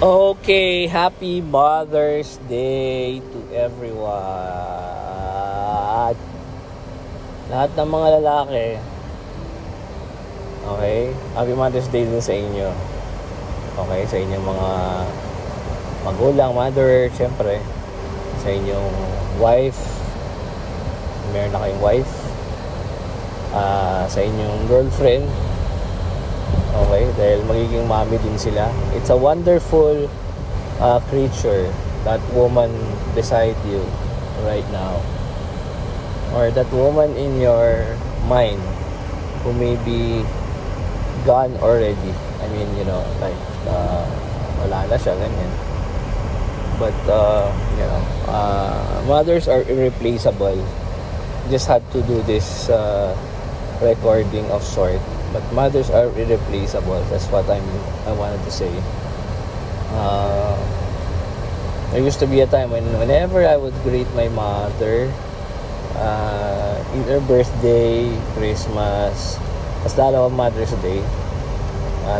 Okay, happy Mother's Day to everyone. Lahat ng mga lalaki, okay? Happy Mother's Day din sa inyo. Okay, sa inyong mga magulang, mother, syempre. Sa inyong wife, meron na kayong wife. Sa inyong girlfriend, okay, dahil magiging mommy din sila. It's a wonderful creature, that woman beside you right now, or that woman in your mind who may be gone already. I mean, like wala na siya, ganyan. But mothers are irreplaceable. Just had to do this recording of sort. But mothers are irreplaceable. That's what I wanted to say. There used to be a time whenever I would greet my mother, either birthday, Christmas, mas lalo ang Mother's Day,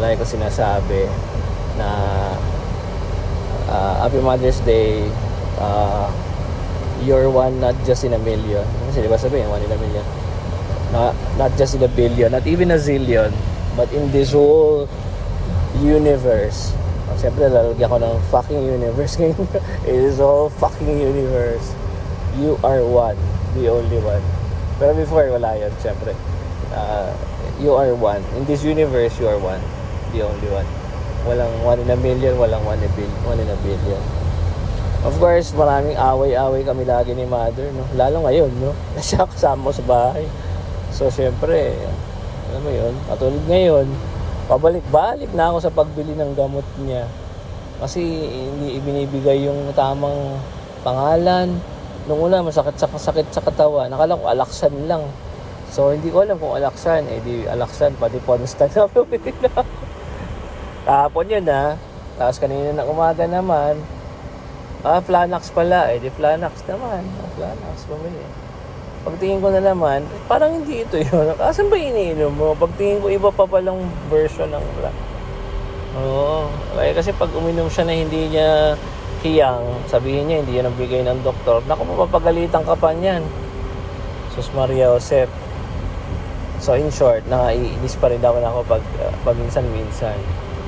lagi ko sinasabi na Happy Mother's Day, you're one not just in a million. Kasi diba sabihin, one in a million, not just in a billion, not even a zillion, but in this whole universe. Siyempre lalagyan ko ng fucking universe ngayon. It is all fucking universe. You are one, the only one. Pero before wala yun, siyempre. You are one. In this universe, you are one, the only one. Walang one in a million, walang one in a billion. Of course, maraming away-away kami lagi ni mother, no? Lalo ngayon, no? Siya kasama mo sa bahay. So, syempre, alam mo yun, katulad ngayon, pabalik-balik na ako sa pagbili ng gamot niya. Kasi hindi ibinibigay yung tamang pangalan. Nung una, masakit sa katawan. Nakala ko Alaxan lang. So, hindi ko alam kung Alaxan. Di Alaxan, pati Ponstan na pumili na ako. Kahapon yun, ha? Tapos kanina na umaga naman, Flanax pala. Di Flanax naman. Flanax, pumili. Pagtingin ko na naman, parang hindi ito yun. Asan ba iniinom mo? Pagtingin ko, iba pa palang version ng Oo. Kaya kasi pag uminom siya na hindi niya hiyang, sabihin niya, hindi yan ang bigay ng doktor. Naku, mapapagalitan ka pa niyan. Sus Maria Josep. So in short, nakaiinis pa rin ako na ako pag minsan-minsan.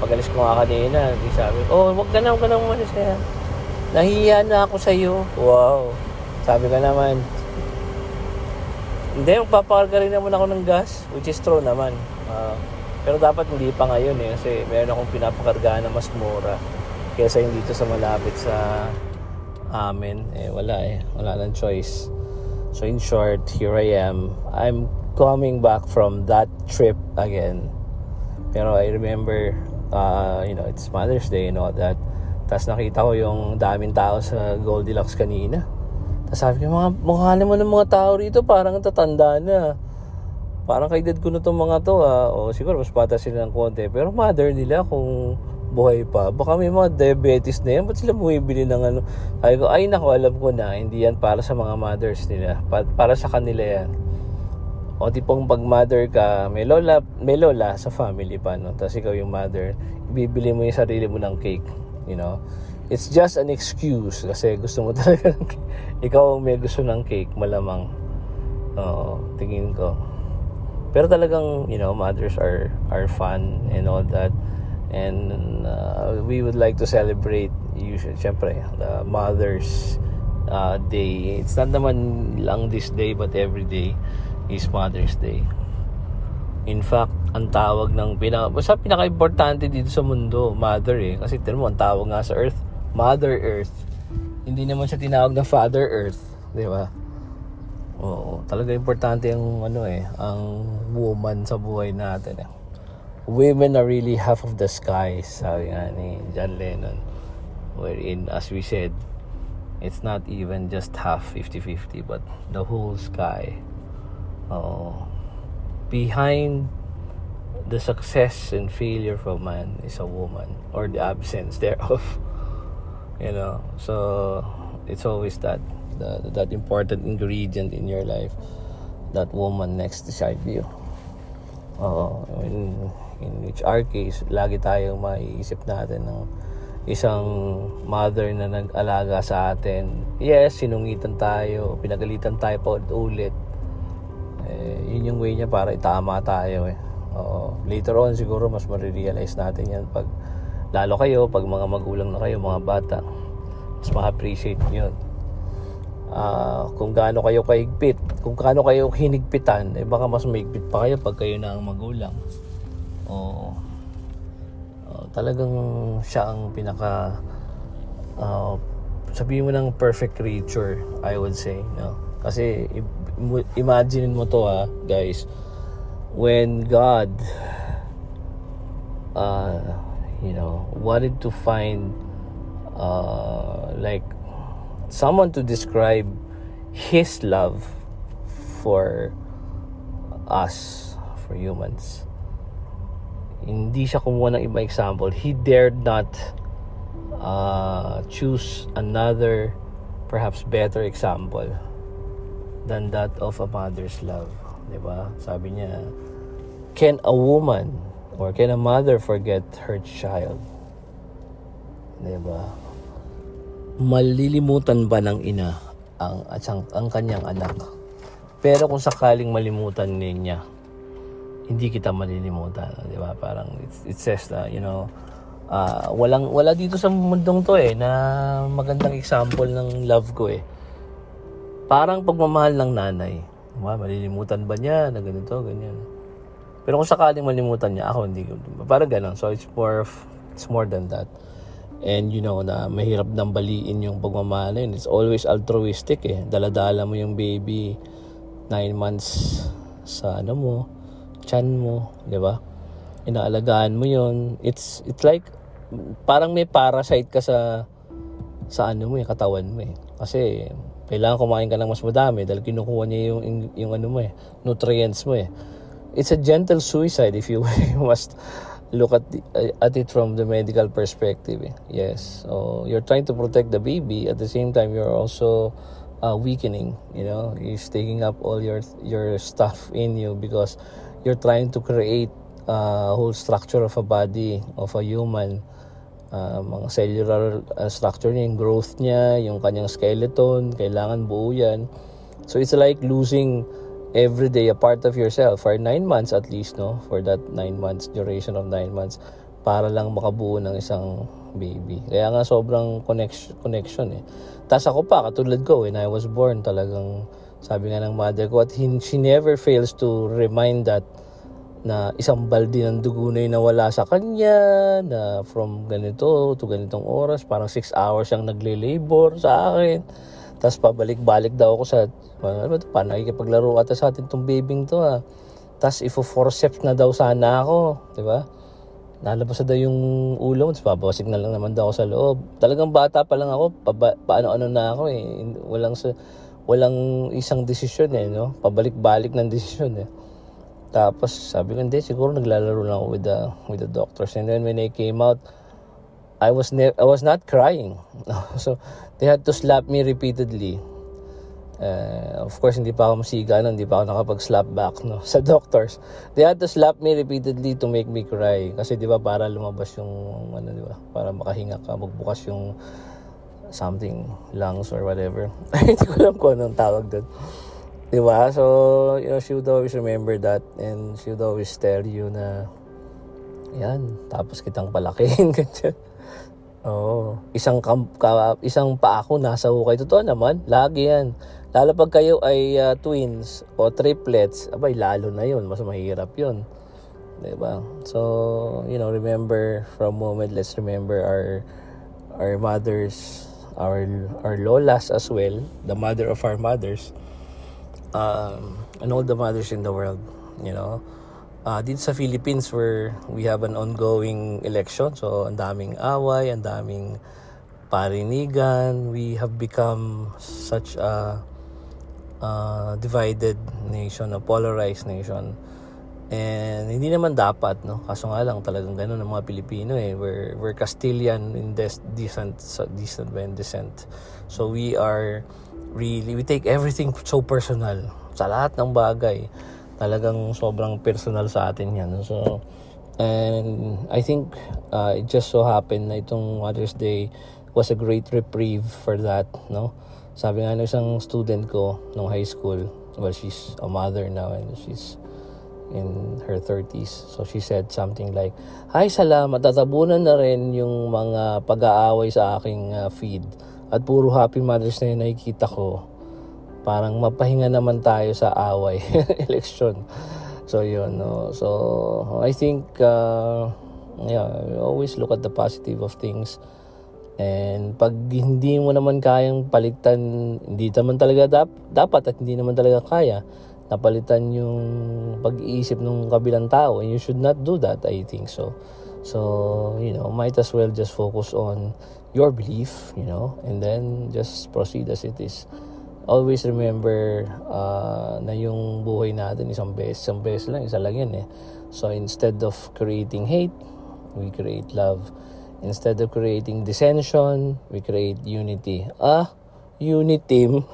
Pag-alis ko nga kanina, di sabi, wag ka na umalis na yan. Nahiya na ako sa'yo. Wow. Sabi ka naman, hindi, magpapakarga rin naman ako ng gas, which is true naman. Pero dapat hindi pa ngayon kasi meron akong pinapakargaan na mas mura kaysa yung dito sa malapit sa amin. Wala nang choice. So in short, here I am. I'm coming back from that trip again. Pero I remember, it's Mother's Day and all that. Tapos nakita ko yung daming tao sa Goldilocks kanina. Tapos sabi ko, mukha naman ng mga tao rito, parang tatanda na. Parang kaedad ko na itong mga to, O siguro mas bata sila ng konti. Pero mother nila kung buhay pa. Baka may mga diabetes na yan. Ba't sila bumibili ng ano? Sabi ko, alam ko na. Hindi yan para sa mga mothers nila. Para sa kanila yan. O tipong pag mother ka, may lola sa family pa, no? Tapos ikaw yung mother, ibibili mo yung sarili mo ng cake. It's just an excuse kasi gusto mo talaga ng cake. Ikaw may gusto ng cake, malamang. Tingin ko. Pero talagang, mothers are fun and all that. And we would like to celebrate, syempre, the Mother's Day. It's not naman lang this day, but every day is Mother's Day. In fact, ang tawag ng pinaka-importante dito sa mundo, mother Kasi mo, ang tawag nga sa earth, Mother Earth. Hindi naman siya tinawag na Father Earth, di ba? Oo, talaga importante ang ang woman sa buhay natin. Women are really half of the sky, sabi nga ni John Lennon. Wherein, as we said, it's not even just half, 50-50, but the whole sky. Behind the success and failure of man is a woman, or the absence thereof. So it's always that important ingredient in your life, that woman next beside you. In which our case, lagi tayong maiisip natin ng isang mother na nag-alaga sa atin. Yes, sinungitan tayo, pinagalitan tayo pa ulit. Yun yung way niya para itama tayo later on siguro mas marirealize natin yan pag lalo kayo, pag mga magulang na kayo, mga bata, mas ma-appreciate yun. Kung gaano kayo kahigpit, kung gaano kayo hinigpitan, baka mas mahigpit pa kayo pag kayo na ang magulang. Talagang siya ang pinaka sabihin mo ng perfect creature, I would say, no? Kasi imagine mo to guys, when God wanted to find like someone to describe His love for us, for humans, hindi siya kumuha ng ibang example. He dared not choose another perhaps better example than that of a mother's love, diba? Sabi niya, can a woman or can a mother forget her child? Diba? Malilimutan ba ng ina ang kanyang anak? Pero kung sakaling malimutan niya, hindi kita malilimutan, diba? Parang it says na, wala dito sa mundong to na magandang example ng love ko Parang pagmamahal ng nanay. Malilimutan ba niya na ganito, ganyan. Pero kung sakaling malimutan niya, ako hindi. Parang ganon. So it's more than that. And na mahirap nang baliin yung pagmamahal yun. It's always altruistic Dala-dala mo yung baby 9 months sa tiyan mo, di ba? Inaalagaan mo yun. It's like parang may parasite ka sa katawan mo Kasi kailangan kumain ka ng mas madami dahil kinukuha niya yung nutrients mo It's a gentle suicide if you must look at it from the medical perspective Yes. So you're trying to protect the baby, at the same time you're also weakening, He's taking up all your stuff in you because you're trying to create a whole structure of a body of a human. Mga cellular structure niya, yung growth niya, yung kanyang skeleton, kailangan buo yan. So it's like losing every day a part of yourself for 9 months at least, for that 9 months, duration of 9 months, para lang makabuo ng isang baby. Kaya nga sobrang connection Tas ako pa, katulad ko, when I was born, talagang sabi nga ng mother ko, at she never fails to remind that na isang balde ng dugo na yung nawala sa kanya, na from ganito to ganitong oras, parang 6 hours siyang nagle-labor sa akin. Tapos pabalik-balik daw ako sa, paano nakikipaglaro ata sa atin tong babing to Tapos ifo-forceps na daw sana ako, di ba? Nalabas na daw yung ulo, tapos babasik na lang naman daw ako sa loob. Talagang bata pa lang ako, paano-ano na ako Walang isang desisyon pabalik-balik ng desisyon Tapos sabi ko, hindi, siguro naglalaro lang ako with the doctors. And then when I came out, I was not crying. So they had to slap me repeatedly. Of course, hindi pa ako masiga, hindi pa ako nakapag-slap back sa doctors. They had to slap me repeatedly to make me cry. Kasi di ba para lumabas yung di ba? Para makahinga ka, magbukas yung something, lungs or whatever. Hindi ko alam kung anong tawag doon. Diba? So, she would always remember that, and she would always tell you na yan, tapos kitang palakihin. Isang paa ko nasa hukay. Totoo naman, lagi yan. Lalo pag kayo ay twins o triplets, lalo na yun, mas mahirap yun. Diba? So, remember for a moment, let's remember our mothers, our lolas as well, the mother of our mothers, and all the mothers in the world, dito sa Philippines where we have an ongoing election, so ang daming away, ang daming parinigan. We have become such a divided nation, a polarized nation, and hindi naman dapat, kaso nga lang talagang ganun ang mga Pilipino we're Castilian in descent, so we take everything so personal. Sa lahat ng bagay, talagang sobrang personal sa atin yan. So, And I think it just so happened na itong Mother's Day was a great reprieve for that, no? Sabi nga ng isang student ko nung high school, well, she's a mother now and she's in her 30s. So she said something like, "Hi, salamat, tatabunan na rin yung mga pag-aaway sa aking feed. At puro Happy Mother's Day na nakikita ko. Parang mapahinga naman tayo sa away." Election. So yun, no? So I think yeah, always look at the positive of things. And pag hindi mo naman kayang palitan, hindi naman talaga dapat at hindi naman talaga kaya napalitan yung pag-iisip ng kabilang tao, and you should not do that, I think so. So, might as well just focus on your belief, and then just proceed as it is. Always remember na yung buhay natin isang beses lang, isa lang yan eh. So instead of creating hate, we create love. Instead of creating dissension, we create unity. Uniteam.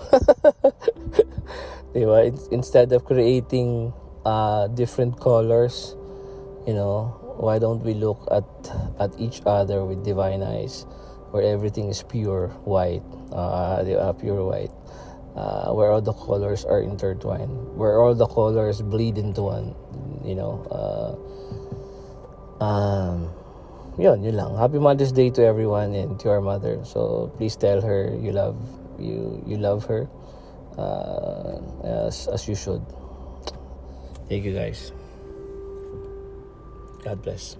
Diba? Instead of creating different colors, why don't we look at each other with divine eyes, where everything is pure white, pure white, where all the colors are intertwined, where all the colors bleed into one, yun lang. Happy Mother's Day to everyone and to our mother. So please tell her you love her as you should. Thank you guys. God bless.